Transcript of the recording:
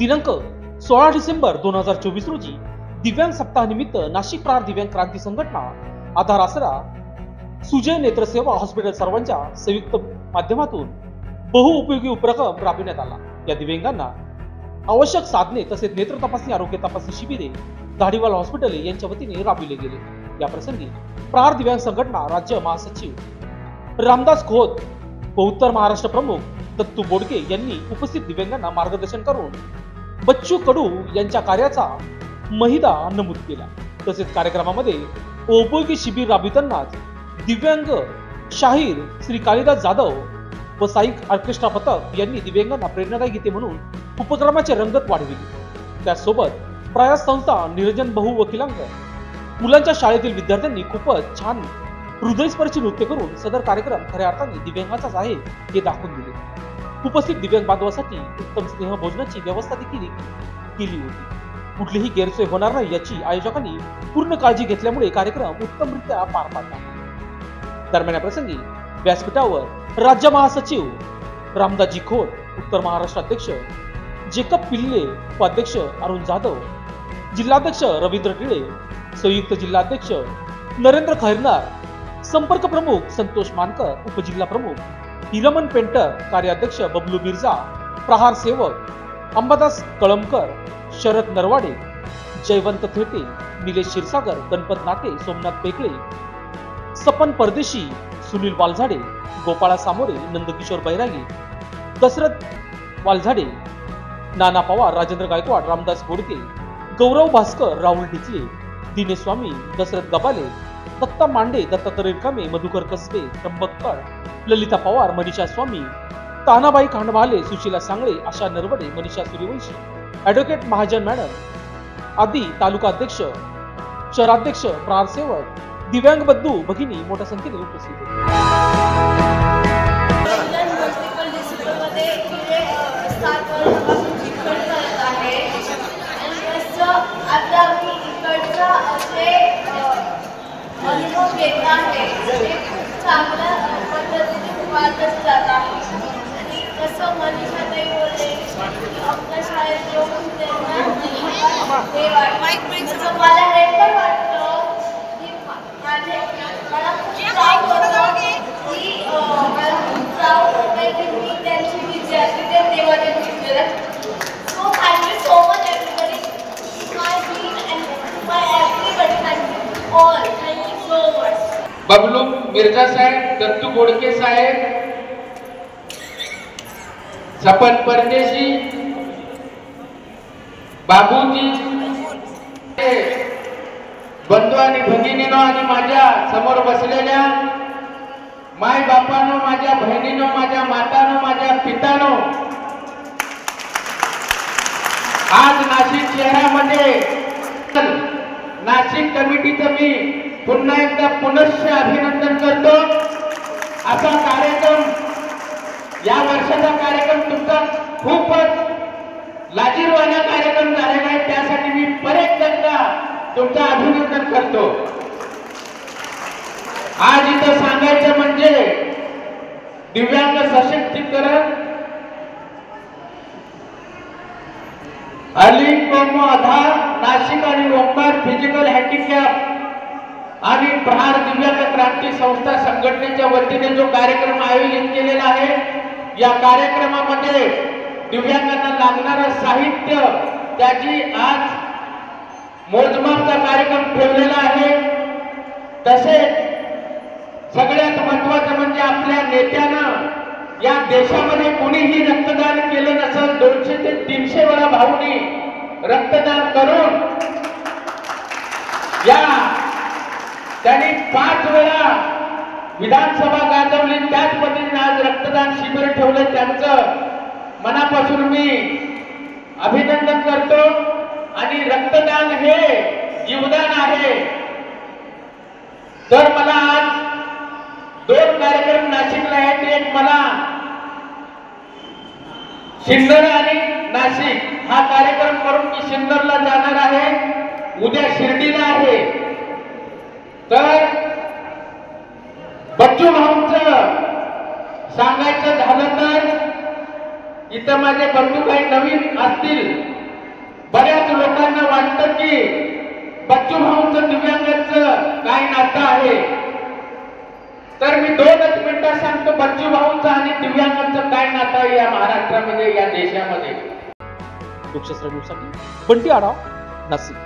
दिनांक 16 डिसेंबर 2024 रोजी दिव्यांग सप्ताहानिमित्त नाशिक प्रहार दिव्यांग क्रांती संघटना, आधार आसरा, सुजय नेत्रसेवा हॉस्पिटल सर्वांच्या संयुक्त माध्यमातून बहुउपयोगी उपक्रम राबविण्यात आला। या दिव्यांगांना आवश्यक साधने तसेच नेत्र तपासणी, आरोग्य तपासणी शिबिरे धाडीवाल हॉस्पिटल यांच्या वतीने राबविले गेले। या प्रसंगी प्रहार दिव्यांग संघटना राज्य महासचिव रामदास खोत व उत्तर महाराष्ट्र प्रमुख दत्तू बोडके यांनी उपस्थित दिव्यांगांना मार्गदर्शन करून बच्चू कडू यांच्या कार्याचा महिदा नमूद केला। तसेच कार्यक्रमामध्ये उपयोगी शिबिर राबवितानाच दिव्यांग शाहीर श्री कालिदास जाधव व साईक ऑर्केस्ट्रा पथक यांनी दिव्यांगांना प्रेरणादायी गीते म्हणून उपक्रमाची रंगत वाढविली। त्यासोबत प्रयास संस्था निरंजन बहु वकिलांक मुलांच्या शाळेतील विद्यार्थ्यांनी खूपच छान हृदयस्पर्शी नृत्य करून सदर कार्यक्रम खऱ्या अर्थाने दिव्यांगाचाच आहे हे दाखवून दिले। उपस्थित दिव्यांग बांधवांसाठी उत्तम स्नेह भोजनाची व्यवस्था देखील केली होती। कुठलीही गैरसोय होणार नाही याची आयोजकांनी पूर्ण काळजी घेतल्यामुळे कार्यक्रम उत्तमरित्या पार पडला। दरम्यान प्रसंगी व्यासपीठावर राज्य महासचिव रामदासजी खोत, उत्तर महाराष्ट्र अध्यक्ष जेकब पिल्ले, उपाध्यक्ष अरुण जाधव, जिल्हाध्यक्ष रवींद्र टिळे, संयुक्त जिल्हाध्यक्ष नरेंद्र खैरनार, संपर्क प्रमुख संतोष मानकर, उपजिल्हा प्रमुख हिरमन पेंटर, कार्याध्यक्ष बबलू मिर्झा, प्रहार सेवक अंबादास कळमकर, शरद नरवाडे, जयवंत थेटे, निलेश क्षीरसागर, गणपत नाटे, सोमनाथ पेकळे, सपन परदेशी, सुनील वालझाडे, गोपाळा सामोरे, नंदकिशोर बैरागी, दशरथ वालझाडे, नाना पवार, राजेंद्र गायकवाड, रामदास बोडके, गौरव भास्कर, राहुल ढिकले, दिनेश स्वामी, दशरथ गबाले, दत्ता मांडे, दत्तात्रय रिकामे, मधुकर कसबे, त्र्यंबककर, ललिता पवार, मनीषा स्वामी, तानाबाई खांडवाले, सुशीला सांगळे, आशा नरवडे, मनीषा सूर्यवंशी, ॲडव्होकेट महाजन मॅडम आदी तालुका अध्यक्ष, शहराध्यक्ष, प्रहार सेवक, दिव्यांग बंधू भगिनी मोठ्या संख्येने उपस्थित अनुभव घेतला आहे ते खूप चांगल्या पद्धतीने वाढत जात आहे। आणि कसं मनीषा ताई बोलले आपल्या शाळेत येऊन त्यांना हे वाटतं, मला हे पण वाटतं की मला खूप प्राऊड होतं की मला खूप प्राऊड होतं की मी त्यांची विद्यार्थी त्या देवाने शिकलेलं। So thank you so much everybody, my team and my everybody, thank you all, thank you so much. Bablu Mirza Saheb, Dattu Bodke Saheb, Sapan Pardeshi, बाबूजी, बंधू आणि भगिनीनो आणि माझ्या समोर बसलेल्या माय बापानो, माझ्या बहिणीनो, माझ्या मातानो, माझ्या पितानो, आज नाशिक शहरामध्ये नाशिक कमिटीचं मी पुन्हा एकदा पुनश्च अभिनंदन करतो। असा कार्यक्रम, या वर्षाचा कार्यक्रम तुमचा खूपच लाजिरवाणा कार्यक्रम झालेला आहे, त्यासाठी मी परत एकदा तुमचं अभिनंदन करतो। आज इथं सांगायचं म्हणजे दिव्यांग सशक्तीकरण, अली कोमो आधार, नाशिक आणि ओंकार फिजिकल हँडिकॅप आणि प्रहार दिव्यांग क्रांती संस्था संघटनेच्या वतीने जो कार्यक्रम आयोजित केलेला आहे, या कार्यक्रमामध्ये दिव्यांगांना लागणारं साहित्य त्याची आज मोजमापचा कार्यक्रम ठेवलेला आहे। तसेच सगळ्यात महत्त्वाचं म्हणजे आपल्या नेत्यानं या देशामध्ये कुणीही रक्तदान केलं नसेल, 200 ते 300 वेळा भाऊनी रक्तदान करून त्यांनी 5 वेळा विधानसभा गाजवली, त्याच पद्धतीने आज रक्तदान शिबिर ठेवलं, त्यांचं मनापासून मी अभिनंदन करतो। आणि रक्तदान हे जीवदान आहे। तर मला आज 2 कार्यक्रम नाशिकला आहेत, एक मला सिन्नर आणि नाशिक हा कार्यक्रम करून मी सिन्नरला जाणार आहे, उद्या शिर्डीला आहे। तर बच्चू भाऊंचं सांगायचं झालं तर इथं माझे बंधू काही नवीन असतील बऱ्याच लोकांना वाटतं की बच्चू भाऊंचं दिव्यांगांचं काय नातं आहे, तर मी 2च मिनिटात सांगतो बच्चू भाऊंचं आणि दिव्यांगांचं काय नातं आहे या महाराष्ट्रामध्ये, या देशामध्ये. लोकशास्त्र न्यूजसाठी बंटी आढाव, नाशिक.